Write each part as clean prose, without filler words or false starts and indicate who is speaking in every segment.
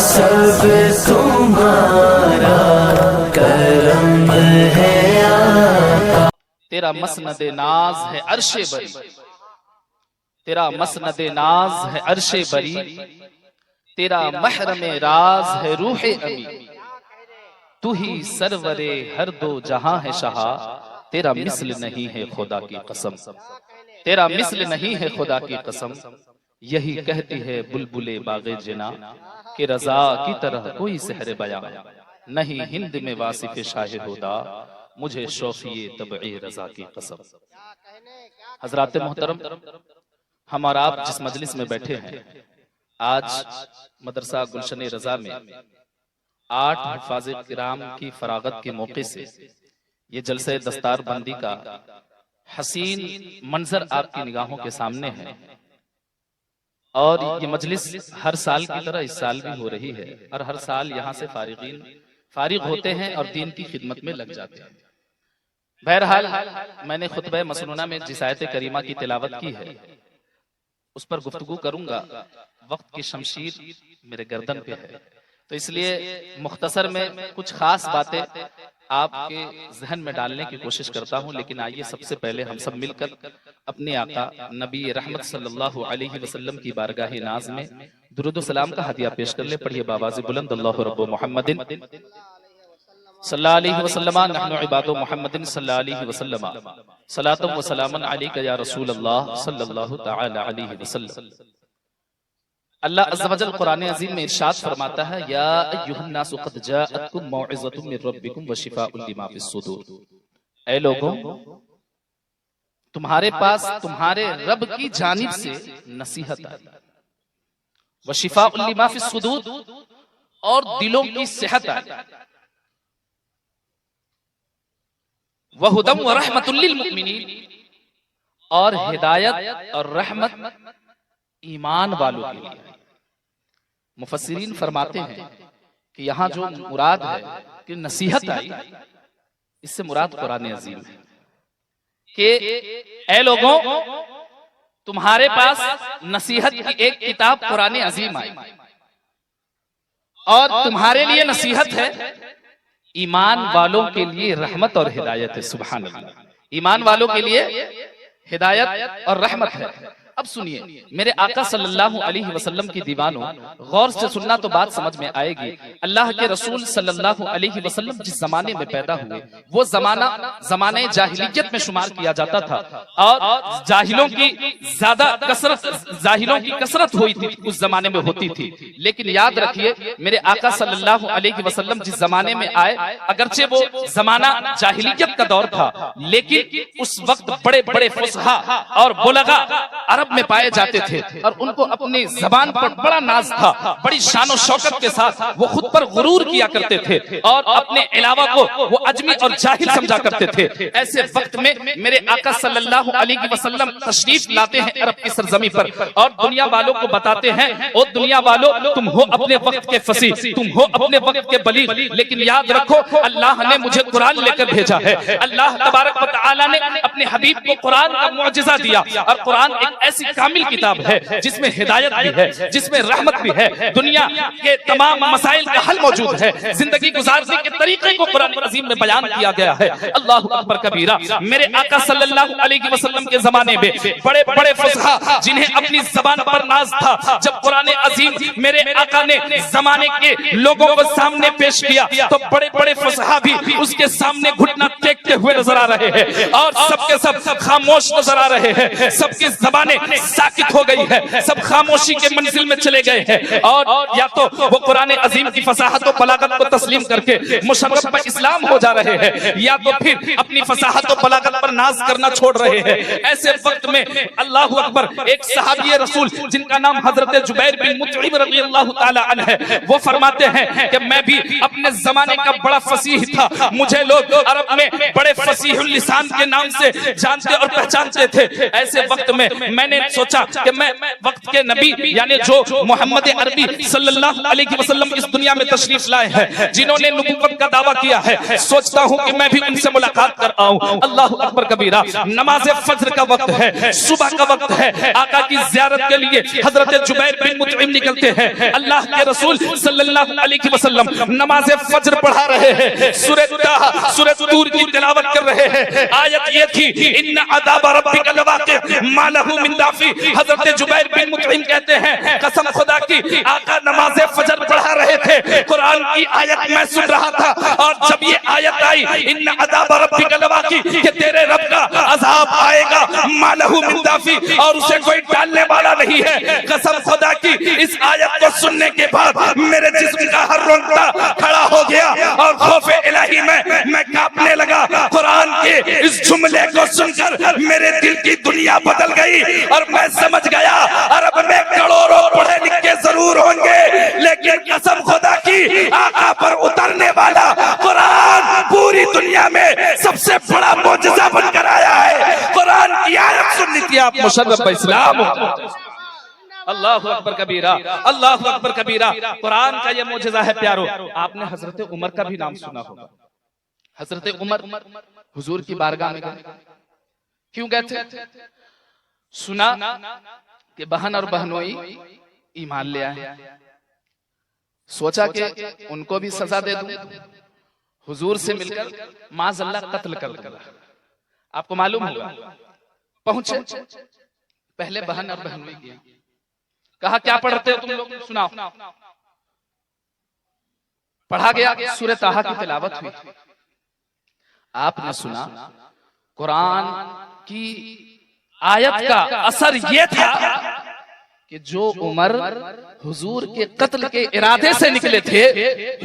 Speaker 1: सब तुम्हारा करम है आका।
Speaker 2: तेरा मसनदे नाज है अर्शे बरी, तेरा मसनदे नाज है अर्शे बरी, तेरा महरमे राज है रूहे अमी। तू ही सरवरे हर दो जहां है शाह, तेरा मिस्ल नहीं है खुदा की कसम, तेरा मिस्ल नहीं है खुदा की कसम। यही कहती है बुलबुले बागे जिना कि रजा की तरह कोई सहर बयां नहीं हिंद में वासिफ शाहिद होदा, मुझे शौफिए तबए रजा की कसम। हजरात मोहतरम, हम और आप जिस मजलिस में बैठे हैं, आज मदरसा गुलशन रजा में 8 हिफाज़े किराम की फरागत के मौके से ये जलसे दस्तार बंदी का हसीन मंजर आपकी निगाहों के सामने है। और ये मजलिस हर साल की तरह इस साल भी हो रही है, और हर साल यहाँ से फारिग होते हैं और दीन की खिदमत में लग जाते हैं। बहरहाल मैंने खुतबे मसनूना में जिस आयत करीमा की तिलावत की है उस पर गुफ्तगू करूंगा। वक्त की शमशीर मेरे गर्दन पे है, तो इसलिए मुख्तसर में कुछ खास बातें आपके जहन में डालने की कोशिश करता हूं। लेकिन आइए सबसे पहले हम सब मिलकर अपने आका नबी रहमत सल्लल्लाहु अलैहि वसल्लम की बारगाह नाज में दुरूद सलाम का हदिया पेश कर ले। पढ़िए बावाज़ बुलंद, अल्लाहु रब्बु मुहम्मदिन सल्लल्लाहु अलैहि वसल्लम नहनु इबादु मुहम्मदिन सल्लल्लाहु अलैहि वसल्लम सलातुम व सलामुन अलैका या रसूल अल्लाह सल्लल्लाहु तआला अलैहि वसल्लम। अल्लाह अज़्ज़ा वजल कुरान अज़ीम में इरशाद फरमाता है, या अय्युहन नासु क़द जाअतकुम मौइज़तुम मिर रब्बिकुम व शिफ़ाउन लिमा फ़िस सुदूर। ऐ लोगों, तुम्हारे पास तुम्हारे रब की जानिब से नसीहत आई, व शिफ़ाउन लिमा फ़िस सुदूर, और दिलों की सेहत आई, व हुदम व रहमतुल लिल मुमिनीन, और हिदायत और रहमत ईमान वालों के लिए। मुफस्सिरीन फरमाते हैं कि यहाँ जो मुराद है कि नसीहत आई, इससे मुराद कुरान अज़ीम है कि ऐ लोगों, तुम्हारे पास नसीहत की एक किताब कुरान अज़ीम आई, और तुम्हारे लिए नसीहत है, ईमान वालों के लिए रहमत और हिदायत है। सुभान अल्लाह, ईमान वालों के लिए हिदायत और रहमत है। अब सुनिए मेरे आका सल्लल्लाहु अलैहि वसल्लम की दीवानों, गौर से सुनना तो बात समझ में आएगी। अल्लाह के रसूल सल्लल्लाहु अलैहि वसल्लम जिस जमाने में पैदा हुए वो जमाना जमाने जाहिलियत में शुमार किया जाता था, और जाहिलों की कसरत हुई थी, उस जमाने में होती थी। लेकिन याद रखिए मेरे आका सल्लल्लाहु अलैहि वसल्लम जिस जमाने में आए, अगरचे वो जमाना जाहिलियत का दौर था, लेकिन उस वक्त बड़े बड़े फुसहा और बुलगा अरब में पाए जाते थे, और उनको अपनी जबान पर बड़ा नाज था, बड़ी शान और शौकत के साथ वो खुद पर गुरूर किया करते थे, और अपने अलावा को वो अजमी और जाहिल समझा करते थे। ऐसे वक्त में मेरे आका सल्लल्लाहु अलैहि वसल्लम तशरीफ लाते हैं अरब की सरजमी पर, और दुनिया वालों को बताते हैं, ओ दुनिया वालों, तुम हो अपने वक्त के फसीह, तुम हो अपने वक्त के बलीग, लेकिन याद रखो अल्लाह ने मुझे कुरान लेकर भेजा है। अल्लाह तबारक व तआला ने अपने हबीब को कुरान का मुअजिजा दिया, और कुरान एक ऐसी कामिल किताब है जिसमें हिदायत भी है, जिसमें रहमत भी है, दुनिया के तमाम मसाइल का हल मौजूद है, जिंदगी गुजारने के तरीके को कुरान अज़ीम में बयान किया गया है। अल्लाहु अकबर कबीरा। मेरे आका सल्लल्लाहु अलैहि वसल्लम के जमाने में बड़े बड़े फुसहा जिन्हें अपनी जबान पर नाज था, जब कुरान अज़ीम मेरे आका ने जमाने के लोगों को सामने पेश किया, तो बड़े बड़े फुसहा भी उसके सामने घुटना टेकते हुए नजर आ रहे हैं, और सबके सब खामोश नजर आ रहे हैं, सबकी जबानें साकित हो गई है, सब खामोशी के मंजिल में चले गए हैं, और या तो वो कुरान अज़ीम की फसाहत और बलागत को तस्लीम करके मुशर्रफ पर इस्लाम हो जा रहे हैं, या तो फिर अपनी फसाहत और बलागत पर नाज करना छोड़ रहे हैं। ऐसे वक्त में अल्लाहु अकबर, एक सहाबी रसूल जिनका नाम हजरत जुबैर बिन मुतइम रज़ियल्लाहु ताला अन्हु है, वो फरमाते हैं कि मैं भी अपने जमाने का बड़ा फसीह था, मुझे लोग अरब में बड़े फसीहुल लिसान के नाम से जानते और पहचानते थे। ऐसे वक्त में मैंने मैंने सोचा कि मैं वक्त के नबी यानी जो मोहम्मद अरबी सल्लल्लाहु अलैहि वसल्लम इस दुनिया में तशरीफ लाए हैं, जिन्होंने नबुव्वत का दावा किया है, सोचता हूं कि मैं भी उनसे मुलाकात कर आऊं। अल्लाह अकबर कबीरा। नमाज फज्र का वक्त है, सुबह का वक्त है, आका की ज़ियारत के लिए हजरत जुबैर बिन मुतइम निकलते हैं। अल्लाह के रसूल सल्लल्लाहु अलैहि वसल्लम नमाज फज्र पढ़ा रहे हैं, सूरह तूर की तिलावत कर रहे हैं। आयत ये थी, इन्ना अज़ाब रब्बिका लवाक़ि मा लहू मिन दाफ़ी। हजरत जुबैर बिन मुतइम कहते हैं, कसम खुदा की, आका नमाज फज्र पढ़ा रहे थे, कुरान की आयत मैं सुन रहा था, और जब ये आयत आई, इन्ना अज़ाब रब्बिका लवाक़ि, कि तेरे रब का अज़ाब आएगा, मा लहू मिन दाफ़ी, और उसे कोई टालने वाला नहीं है। कसम खुदा की, इस आयत को सुनने के बाद मेरे जिस्म का हर रोंगटा खड़ा हो गया और खौफे इलाही में मैं कांपने लगा। कुरान के इस जुमले को सुनकर मेरे दिल की दुनिया बदल गई और मैं समझ गया, अरब में करोड़ों पढ़े लिखे जरूर होंगे, लेकिन कसम खुदा की, आका पर उतरने वाला कुरान पूरी दुनिया में सबसे बड़ा मौजज़ा बनकर आया है। कुरान की आयत सुन ली थी आप मुशर्रफ इस्लाम। अल्लाहु अकबर कबीरा, अल्लाहु अकबर कबीरा। कुरान का ये मौजज़ा है प्यारो। आपने हजरत उमर का भी नाम सुना होगा। हजरत उमर हुजूर की बारगाह में गए, क्यों गए थे? सुना कि बहन और बहनोई ईमान ले आए, सोचा कि उनको भी सजा दे दूं, हुजूर से मिलकर माज़अल्लाह कत्ल कर दूं। आपको मालूम होगा, पहुंचे, पहले बहन और बहनोई किया, कहा क्या पढ़ते हो तुम लोग, सुनाओ। पढ़ा गया, सूरह ताहा की तिलावत हुई। आपने सुना, कुरान की आयत का असर यह था कि जो उमर हुजूर के कत्ल के इरादे से निकले थे,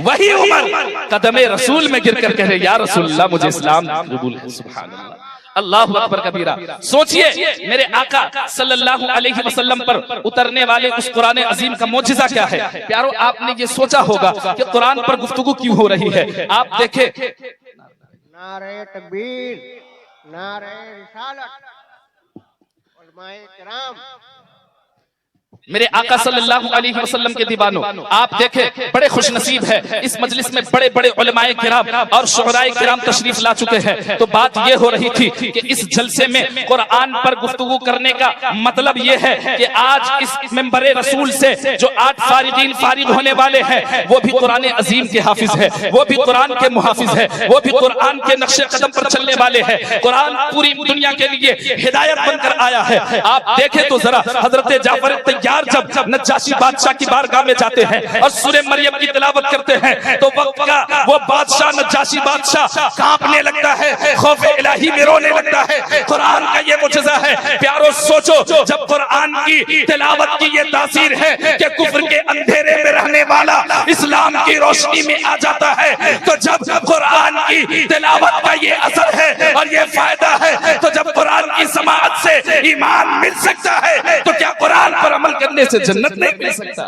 Speaker 2: वही उमर कदमे रसूल में गिरकर कह रहे, या रसूलल्लाह मुझे इस्लाम कबूल है। सुभान अल्लाह, अल्लाहु अकबर कबीरा। सोचिए मेरे आका सल्लल्लाहु अलैहि वसल्लम पर उतरने वाले उस कुरान अजीम का मौजज़ा क्या है। प्यारो, आपने ये सोचा होगा कि कुरान पर गुफ्तगू क्यों हो रही है। आप देखें,
Speaker 3: नारे तकबीर, नारे रिसालत, उलमाए किराम,
Speaker 2: मेरे आका सल्लल्लाहु अलैहि वसल्लम के दीवानों, आप देखें बड़े खुशनसीब है, इस मजलिस में बड़े बड़े उलमाए किराम और शुहराए किराम तशरीफ ला चुके हैं। तो बात ये हो रही थी कि इस जलसे में कुरान पर गुफ्तगू करने का मतलब ये है कि आज इस मिंबरे रसूल से जो 8 फारिगीन फारिग होने वाले हैं, वो भी कुरान अजीम के हाफिज है, वो भी कुरान के मुहाफिज है, वो भी कुरान के नक्शे कदम पर चलने वाले हैं। कुरान पूरी दुनिया के लिए हिदायत बनकर आया है। आप देखें तो जरा, हजरत जाफर तैयार जब नज्जाशी बादशाह की बारगाह में जाते हैं और सूरह मरियम की तिलावत करते हैं, तो वक्त का वो बादशाह नज्जाशी बादशाह कांपने लगता है, खौफे इलाही में रोने लगता है। कुरान का ये मुजज़ा है प्यारो। सोचो, जब कुरान की तिलावत की ये तासीर है कि कुफ्र के अंधेरे में रहने वाला इस्लाम की रोशनी में आ जाता है, तो जब कुरान की तिलावत का ये असर है और ये फायदा है, तो जब कुरान की समाअत से ईमान मिल सकता है, तो क्या कुरान पर अमल करने से जन्नत नहीं मिल सकता?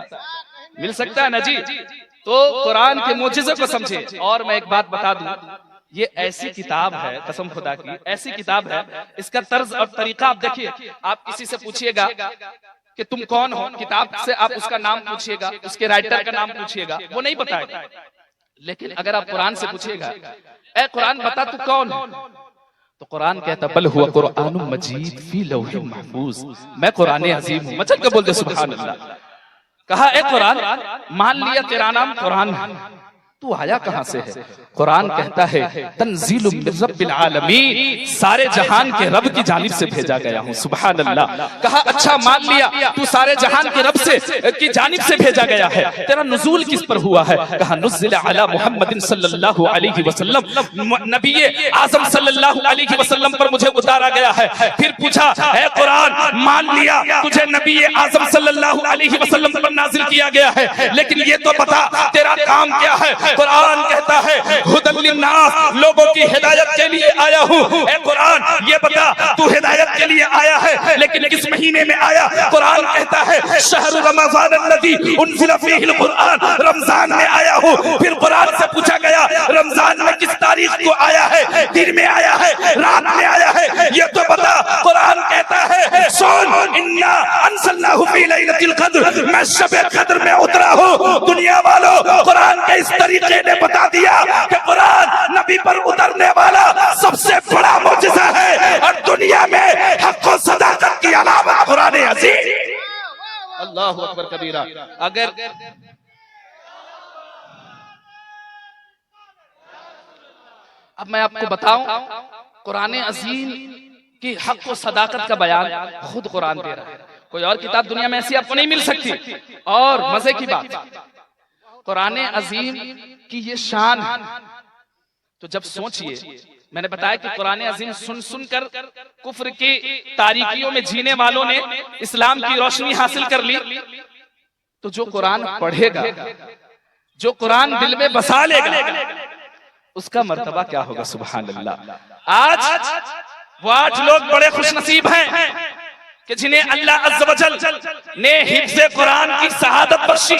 Speaker 2: मिल सकता है ना जी। तो कुरान के मौजज़े को समझे। और मैं एक बात बता दूं, ये ऐसी किताब है, कसम खुदा की ऐसी किताब है, इसका तर्ज और तरीका आप देखिए। आप किसी से पूछिएगा कि तुम कौन हो, किताब से आप उसका नाम पूछिएगा, उसके राइटर का नाम पूछिएगा, वो नहीं बताएगा। लेकिन अगर आप कुरान से पूछिएगा, ए कुरान बता तू कौन है, तो कुरान कहता बल हुआ कुरान मजीद फी लौहिल महफूज, मैं कुरान अजीम हूं। मचल के बोल दे सुभान अल्लाह। कहा ए कुरान, मान लिया तेरा नाम कुरान है, तू आया कहां से है? कुरान कहता है तंजीलुम मिन रब्बिल आलमीन, सारे जहान के रब की जानिब से भेजा गया हूं। सुभान अल्लाह। कहा अच्छा मान लिया तू सारे जहान के रब से की जानिब से भेजा गया है, तेरा नुज़ूल किस पर हुआ है? कहा नुज़िला अला मुहम्मदिन सल्लल्लाहु अलैहि वसल्लम, नबी आज़म सल्लल्लाहु अलैहि वसल्लम पर मुझे उतारा गया है। फिर पूछा है कुरान, मान लिया तुझे नबी आज़म सल्लल्लाहु अलैहि वसल्लम पर नाजिल किया गया है, लेकिन ये तो बता तेरा काम क्या है?
Speaker 4: कुरान कहता है हुदल लिन्नास, लोगों की हिदायत के लिए आया हूँ। ए कुरान ये बता तू हिदायत के लिए आया है लेकिन किस महीने में आया? कुरान कहता है शहर रमजान अल्लज़ी उनज़िला फ़ीहिल कुरान, रमजान में आया हूँ। फिर कुरान से पूछा गया रमजान में किस तारीख को आया है? दिन में आया है, रात में आया है, ये तो बता। कुरान कहता है सुन इन्ना अंज़लनाहु फ़ी लैलतिल क़द्र, मैं शब क़द्र में उतरा हूँ। दुनिया वालों कुरान के इस तरीके ने बता दिया कि कुरान नबी पर उतरने वाला सबसे बड़ा मुअजिज़ा है और दुनिया में हक़ और सदाकत की अलामत कुरान अज़ीम।
Speaker 2: अल्लाहु अकबर कबीरा। अगर अब मैं आपको बताऊं कुरान अजीम की हक व सदाकत का बयान खुद कुरान दे रहा है। कोई और किताब दुनिया में ऐसी आपको नहीं मिल सकती। और मजे की बात, कुरान अजीम की ये शान है। तो जब सोचिए, मैंने बताया कि कुरान अजीम सुन सुनकर कुफ्र की तारीकियों में जीने वालों ने इस्लाम की रोशनी हासिल कर ली। तो जो कुरान पढ़ेगा, जो कुरान दिल में बसा लेगा, उसका मर्तबा क्या होगा? सुभान अल्लाह। आज वो 8 लोग बड़े खुशनसीब हैं कि जिन्हें अल्लाह अज़्ज़ व जल ने हिफ्ज़े कुरान की शहादत बख्शी।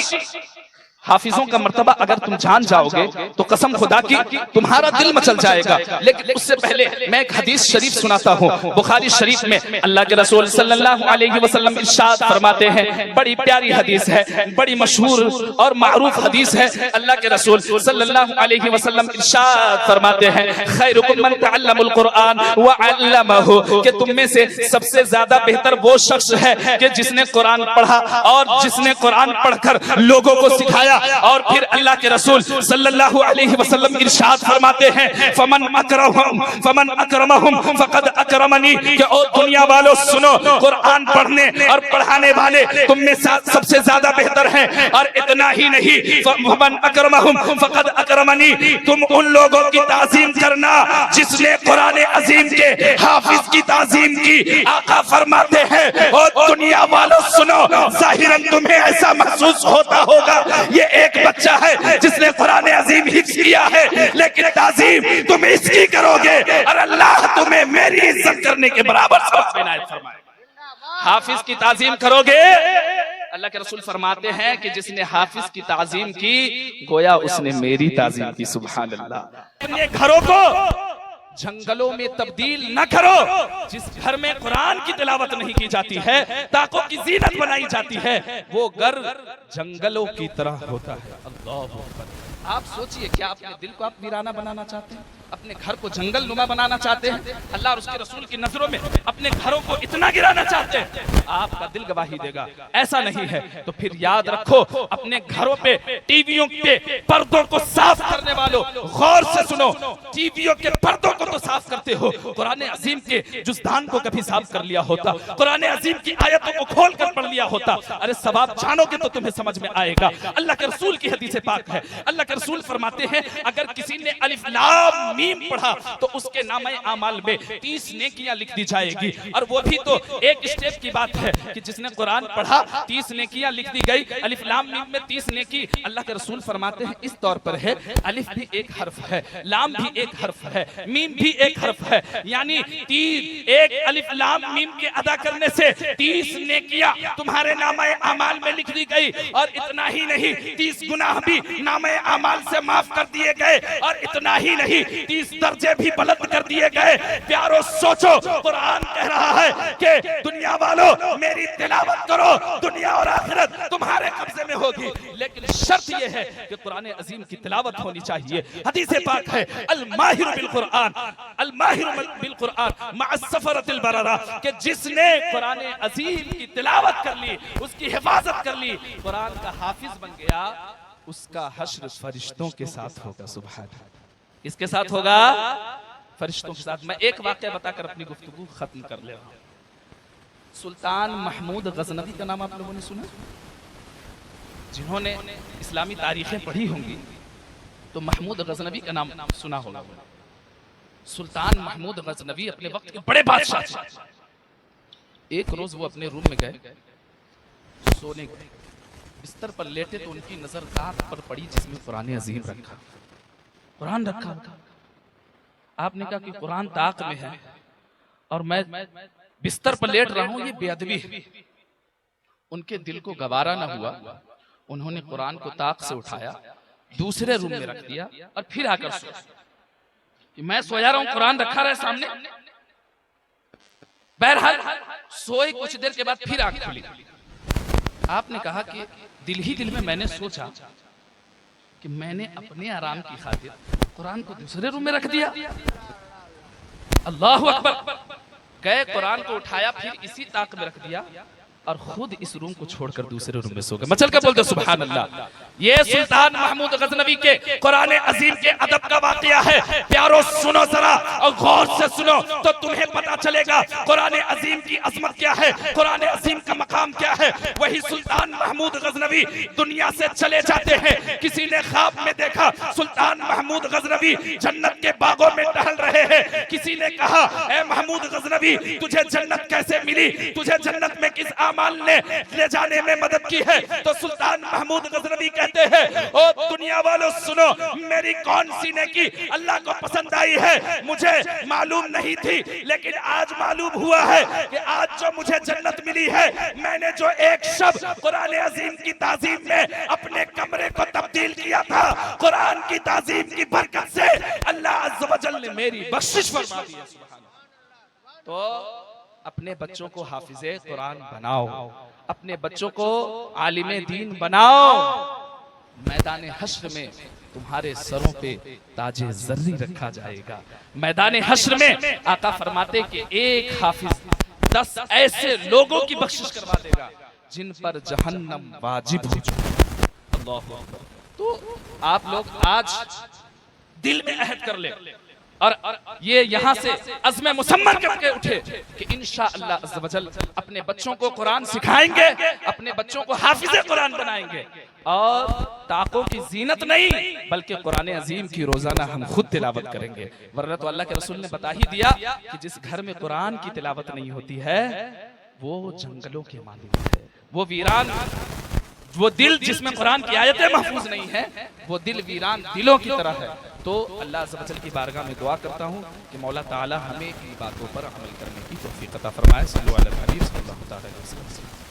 Speaker 2: हाफिजों का मर्तबा अगर तुम जान जाओगे तो कसम खुदा की तुम्हारा दिल मचल जाएगा। लेकिन उससे पहले मैं एक हदीस शरीफ सुनाता हूँ। बुखारी शरीफ में अल्लाह के रसूल सल्लल्लाहु अलैहि वसल्लम इरशाद फरमाते हैं, बड़ी प्यारी हदीस है, बड़ी मशहूर और मारूफ हदीस है। अल्लाह के रसूल सल्लल्लाहु अलैहि वसल्लम इरशाद फरमाते हैं, खैरुकुम मन तअल्लमुल कुरान व अल्लमहु, कि तुम में से सबसे ज्यादा बेहतर वो शख्स है कि जिसने कुरान पढ़ा और जिसने कुरान पढ़कर लोगों को सिखाया। और फिर अल्लाह के रसूल सल्लल्लाहु अलैहि वसल्लम इरशाद फरमाते हैं, फमन अकरमहुम फकद अकरमनी, कि ओ दुनिया वालों सुनो, कुरान पढ़ने और पढ़ाने वाले तुम में सबसे ज्यादा बेहतर हैं। और इतना ही नहीं, फमन अकरमहुम फकद अकरमनी, तुम उन लोगों की ताज़ीम करना जिसने कुरान अजीम के हाफिज की ताज़ीम की। आका फरमाते हैं ओ दुनिया वालों सुनो, जाहिरन तुम्हें ऐसा महसूस होता होगा ये एक बच्चा है जिसने कुरान अजीम हिफ्ज़ किया है, लेकिन ताज़ीम तुम इसकी करोगे और अल्लाह तुम्हें मेरी इज्जत करने के बराबर सवाब इनायत फरमाएगा। हाफिज की ताज़ीम करोगे, अल्लाह के रसूल फरमाते हैं कि जिसने हाफिज की ताज़ीम की गोया उसने मेरी ताज़ीम की। सुभान अल्लाह। अपने घरों को जंगलों में तब्दील न करो। जिस घर में कुरान की तिलावत नहीं की जाती है, ताकों की जीनत बनाई जाती है, वो घर जंगलों की तरह होता है। अल्लाह अकबर। आप सोचिए, क्या अपने दिल को आप वीराना बनाना चाहते हैं? अपने घर को जंगल नुमा बनाना चाहते हैं? अल्लाह और उसके रसूल की नजरों में अपने घरों को इतना गिराना चाहते हैं? आपका दिल गवाही देगा ऐसा नहीं है। तो फिर याद रखो, अपने घरों पे टीवियों के पर्दों को साफ करने वालों, गौर से सुनो, टीवियों के पर्दों को तो साफ करते हो, कुरान अजीम के जुज़दान को कभी साफ कर लिया होता? कुरान अजीम की आयतों को खोल कर पढ़ लिया होता? अरे सवाब जानोगे तो तुम्हें समझ में आएगा। अल्लाह के रसूल की हदीस पाक है, अल्लाह के रसूल फरमाते हैं, अगर किसी ने अलिफ लाम मीम पढ़ा तो उसके नामे आमाल में 30 नेकियां लिख दी जाएगी। और वो भी तो एक स्टेप की बात है कि जिसने कुरान पढ़ा 30 नेकियां लिख दी गई। अलिफ लाम मीम में 30 नेकी अल्लाह के रसूल फरमाते हैं इस तौर पर है, अलिफ भी एक हर्फ है, लाम भी एक हर्फ है, मीम भी एक हर्फ है, यानी एक अलिफ लाम मीम के अदा करने से 30 नेकियां तुम्हारे नामे आमाल में लिख दी गई। और इतना ही नहीं, 30 गुनाह भी नामे आमाल से माफ कर दिए गए। और इतना ही नहीं, 30 दर्जे भी बुलंद कर दिए गए। प्यारो सोचो, कुरान कह रहा है कि दुनिया वालों मेरी तिलावत करो, दुनिया और आखिरत तुम्हारे कब्जे में होगी। लेकिन शर्त यह है कि कुरान अजीम की तिलावत होनी चाहिए। हदीस पाक है, अल माहिर बिल कुरान, अल माहिर बिल कुरान मअस सफरतिल बररा, कि जिसने कुरान अजीम की तिलावत कर ली, उसकी हिफाजत कर ली, कुरान का हाफिज बन गया, उसका हश्र फरिश्तों के साथ होगा। सुभान। इसके साथ होगा? फरिश्तों के साथ। मैं एक वाक़या बताकर अपनी गुफ्तगू खत्म कर ले रहा हूं। सुल्तान महमूद गजनवी का नाम आप लोगों ने सुना? जिन्होंने इस्लामी तारीखें पढ़ी होंगी तो महमूद गजनवी का नाम सुना होगा। सुल्तान महमूद गजनवी अपने वक्त के बड़े बादशाह थे। एक रोज वो अपने रूम में गए, सोने गए। बिस्तर पर लेटे तो उनकी नजर ताक पर पड़ी जिसमें कुरान अजीम रखा, कुरान रखा। आपने कहा कि कुरान ताक में है और मैं बिस्तर पर लेट रहा हूं, ये बेअदबी है। उनके दिल को गवारा ना हुआ, उन्होंने कुरान को ताक से उठाया, दूसरे रूम में रख दिया और फिर आकर सोया कि मैं सोया रहा हूं, कुरान रखा रहा है सामने। बहरहाल सोए कुछ देर के बाद फिर आंख खुली। आपने कहा कि दिल ही दिल में मैंने सोचा कि मैंने अपने आराम की खातिर कुरान को दूसरे रूम में रख दिया। अल्लाह अकबर। गए, कुरान को उठाया, फिर इसी ताक में रख दिया और खुद इस रूम को छोड़कर दूसरे रूम में सो गए। मचल कर बोलते सुभान अल्लाह। ये सुल्तान महमूद गजनवी के कुरान अजीम के अदब का वाकया है। प्यारो सुनो जरा और गौर से सुनो तो तुम्हें पता चलेगा कुरान अजीम की अजमत क्या है, कुरान अजीम का मकाम क्या है। वही सुल्तान महमूद गजनवी दुनिया से चले जाते हैं। किसी ने ख्वाब में देखा सुल्तान महमूद गजनवी जन्नत के बागों में टहल रहे हैं। किसी ने कहा ए महमूद गजनवी तुझे जन्नत कैसे मिली, तुझे जन्नत में किस आमाल ने ले जाने में मदद की है। तो सुल्तान महमूद गजनवी कहते हैं ओ दुनिया वालों सुनो, मेरी कौन सी नेकी अल्लाह को पसंद आई है मुझे मालूम नहीं थी, लेकिन आज मालूम हुआ है कि आज जो मुझे जन्नत मिली है, मैंने जो एक शब्द कुरान अजीम की ताजीम में अपने कमरे को तब्दील किया था, कुरान की ताजीम की बरकत से अल्लाह अज़्ज़ व जल्ल ने मेरी बख्शिश फरमा दी है। सुभान अल्लाह। तो अपने बच्चों को हाफिज़े कुरान बनाओ, अपने बच्चों को आलिमे दीन बनाओ। मैदान हश्र में तुम्हारे सरों पे ताजे जर्री रखा जाएगा। मैदान हश्र में आका फरमाते कि एक हाफिज 10 ऐसे लोगों की बख्शिश करवा देगा जिन पर जहन्नम वाजिब हो चुका। अल्लाह। तो आप लोग आज दिल में अहद कर ले और ये यहाँ से अज़्म मुसम्मन करके उठे कि इंशाअल्लाह अज़्ज़ व जल अपने बच्चों को कुरान सिखाएंगे, अपने बच्चों को हाफिज़े कुरान बनाएंगे और ताकों की जीनत नहीं बल्कि कुरान अजीम की रोजाना हम खुद तिलावत करेंगे। वरना तो अल्लाह के रसूल ने बता ही दिया कि जिस घर में कुरान की तिलावत नहीं होती है वो जंगलों के मालिक है, वो वीरान, वो दिल जिसमें कुरान की आयतें महफूज नहीं है वो दिल वीरान दिलों की तरह है। तो अल्लाह अज़्ज़ व जल की बारगाह में दुआ करता हूँ कि मौला ताला हमें इन बातों पर अमल करने की तौफीक अता फरमाए। सल्लल्लाहु अलैहि वसल्लम।